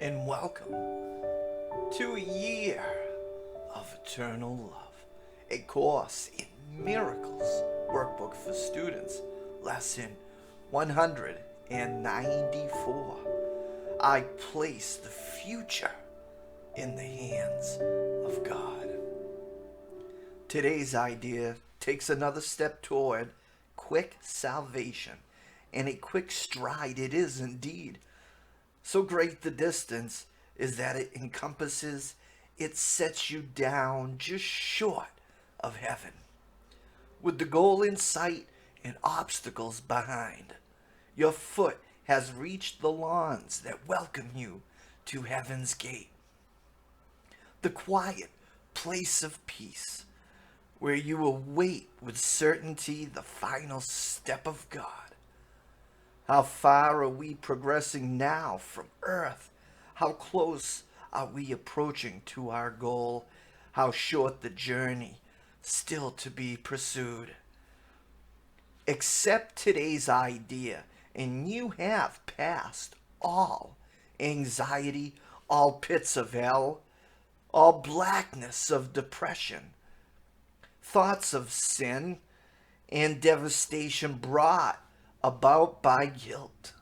And welcome to a year of eternal love, a course in miracles workbook for students, lesson 194. I place the future in the hands of God. Today's idea takes another step toward quick salvation, and a quick stride it is indeed. So great the distance is that it encompasses, it sets you down just short of heaven. With the goal in sight and obstacles behind, your foot has reached the lawns that welcome you to heaven's gate. The quiet place of peace, where you await with certainty the final step of God. How far are we progressing now from earth? How close are we approaching to our goal? How short the journey still to be pursued? Accept today's idea, and you have passed all anxiety, all pits of hell, all blackness of depression, thoughts of sin, and devastation brought about by guilt.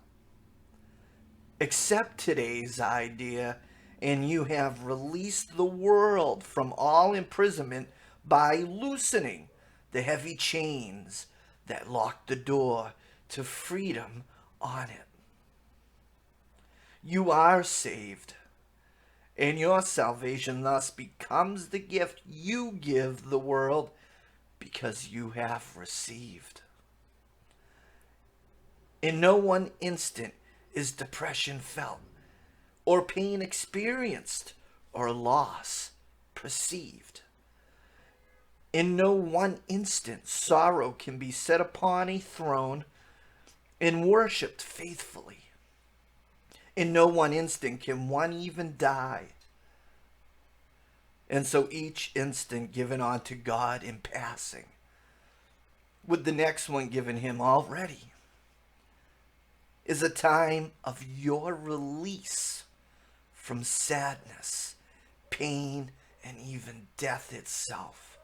Accept today's idea, and you have released the world from all imprisonment by loosening the heavy chains that lock the door to freedom on it. You are saved, and your salvation thus becomes the gift you give the world because you have received. In no one instant is depression felt, or pain experienced, or loss perceived. In no one instant sorrow can be set upon a throne and worshipped faithfully. In no one instant can one even die. And so each instant given unto God in passing, with the next one given him already, is a time of your release from sadness, pain, and even death itself.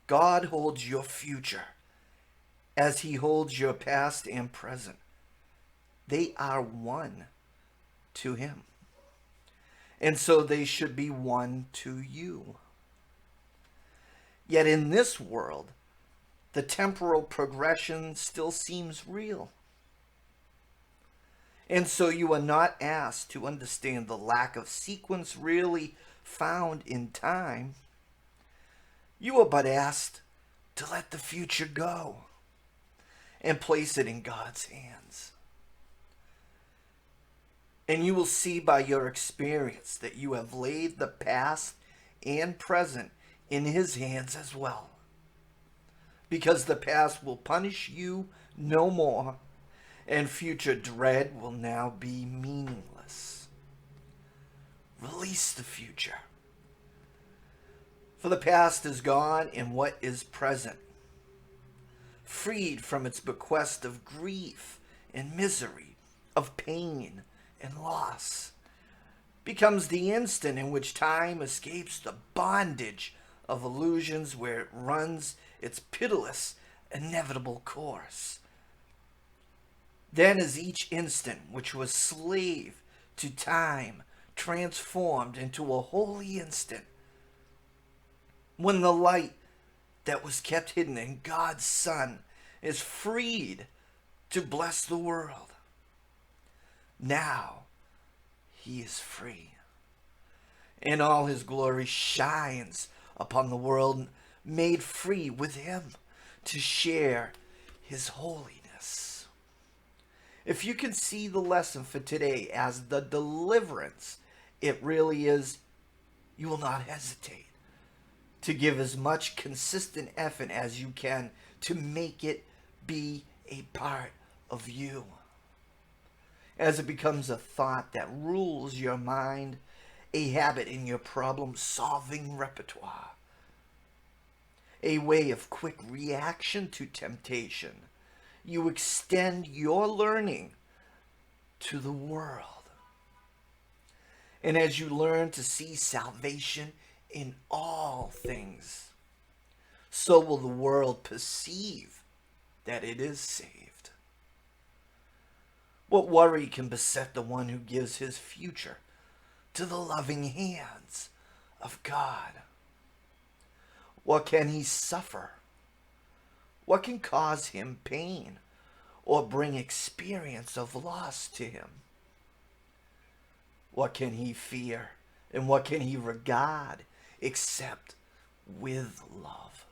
God holds your future as he holds your past and present. They are one to him, and so they should be one to you. Yet in this world, the temporal progression still seems real. And so you are not asked to understand the lack of sequence really found in time. You are but asked to let the future go and place it in God's hands. And you will see by your experience that you have laid the past and present in his hands as well. Because the past will punish you no more, and future dread will now be meaningless. Release the future. For the past is gone, and what is present, freed from its bequest of grief and misery, of pain and loss, becomes the instant in which time escapes the bondage of illusions, where it runs its pitiless, inevitable course. Then is each instant which was slave to time transformed into a holy instant, when the light that was kept hidden in God's Son is freed to bless the world. Now he is free, and all his glory shines upon the world, made free with him to share his holiness. If you can see the lesson for today as the deliverance it really is, you will not hesitate to give as much consistent effort as you can to make it be a part of you. As it becomes a thought that rules your mind, a habit in your problem-solving repertoire. a way of quick reaction to temptation. You extend your learning to the world. And as you learn to see salvation in all things, so will the world perceive that it is saved. What worry can beset the one who gives his future to the loving hands of God? What can he suffer? What can cause him pain or bring experience of loss to him? What can he fear and what can he regard except with love?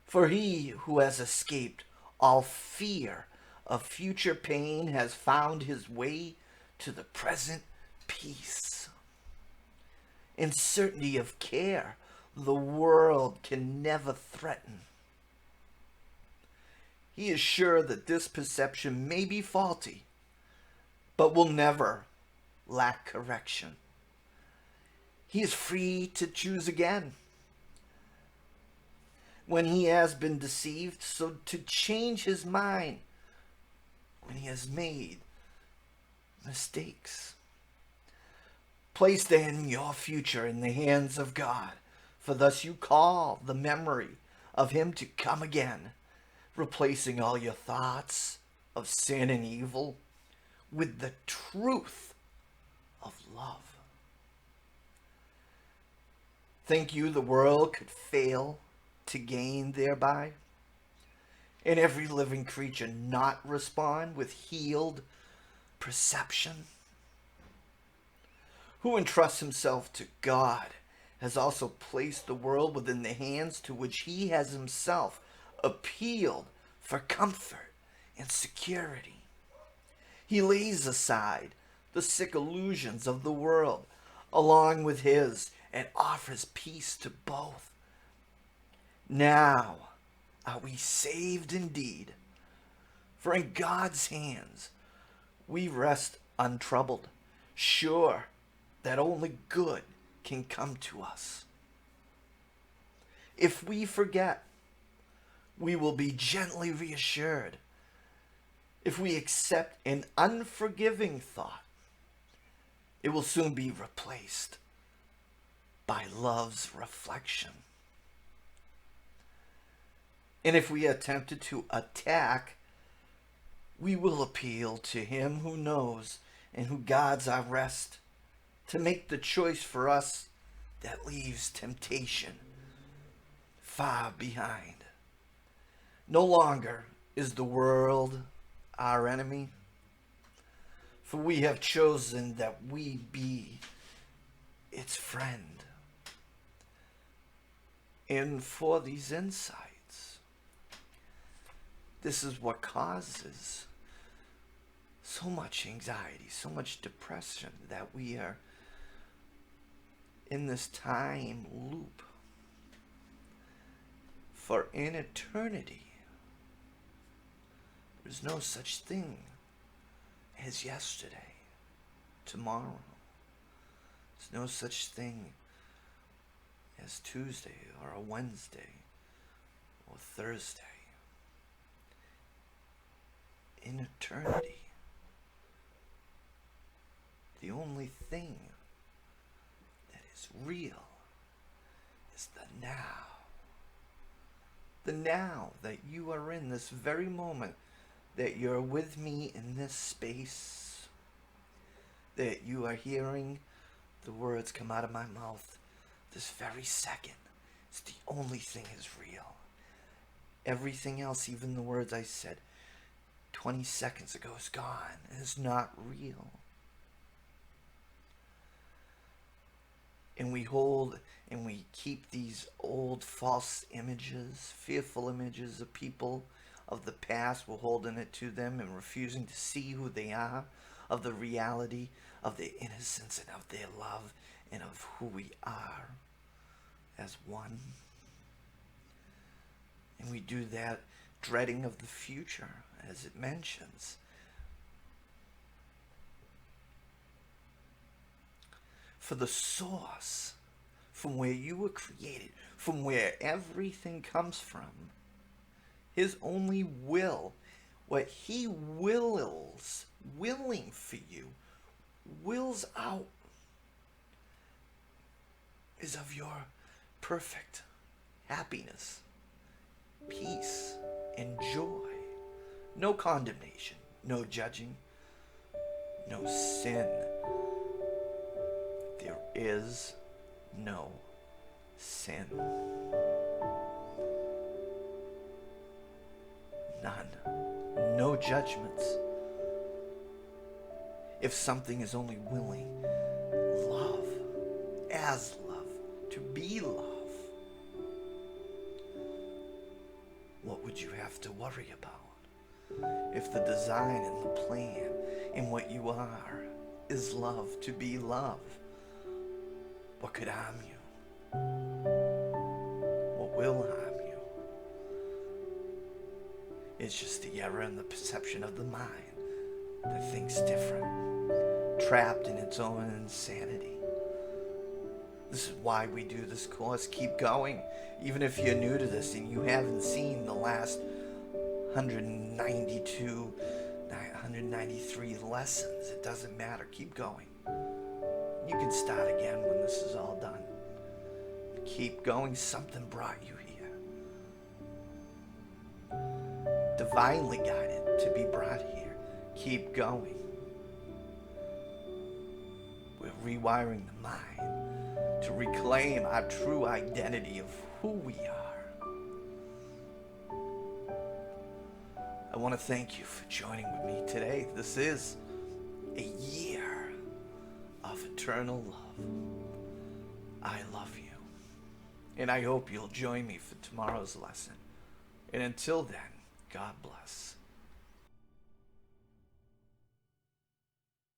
For he who has escaped all fear of future pain has found his way to the present peace. In certainty of care, the world can never threaten. He is sure that this perception may be faulty, but will never lack correction. He is free to choose again when he has been deceived, so to change his mind when he has made mistakes. Place then your future in the hands of God, for thus you call the memory of him to come again, replacing all your thoughts of sin and evil with the truth of love. Think you the world could fail to gain thereby? And every living creature not respond with healed perception? Who entrusts himself to God has also placed the world within the hands to which he has himself appealed for comfort and security. He lays aside the sick illusions of the world along with his and offers peace to both. Now are we saved indeed, for in God's hands we rest untroubled, sure that only good can come to us. If we forget, we will be gently reassured. If we accept an unforgiving thought, it will soon be replaced by love's reflection. And if we are tempted to attack, we will appeal to him who knows and who guards our rest to make the choice for us that leaves temptation far behind. No longer is the world our enemy, for we have chosen that we be its friend. And for these insights, this is what causes so much anxiety, so much depression, that we are in this time loop. For in eternity, there's no such thing as yesterday, tomorrow. There's no such thing as Tuesday or a Wednesday or Thursday. In eternity, the only thing that is real is the now. The now that you are in, this very moment, that you're with me in this space, that you are hearing the words come out of my mouth this very second. It's the only thing is real. Everything else, even the words I said 20 seconds ago, is gone. It is not real. And we hold and we keep these old false images, fearful images of people of the past. We're holding it to them and refusing to see who they are, of the reality of their innocence and of their love and of who we are as one. And we do that dreading of the future, as it mentions. For the source, from where you were created, from where everything comes from. His only will, what he willing for you, wills out, is of your perfect happiness, peace, and joy. No condemnation, no judging, no sin. There is no sin. None. No judgments. If something is only willing, love, as love, to be love, what would you have to worry about? If the design and the plan and what you are is love, to be love, what could harm you? What will harm you? It's just the error in the perception of the mind that thinks different, trapped in its own insanity. This is why we do this course. Keep going. Even if you're new to this and you haven't seen the last 192, 193 lessons, it doesn't matter. Keep going. You can start again when this is all done. Keep going. Something brought you here. Divinely guided to be brought here. Keep going. We're rewiring the mind to reclaim our true identity of who we are. I want to thank you for joining with me today. This is a year of eternal love. I love you. And I hope you'll join me for tomorrow's lesson. And until then, God bless.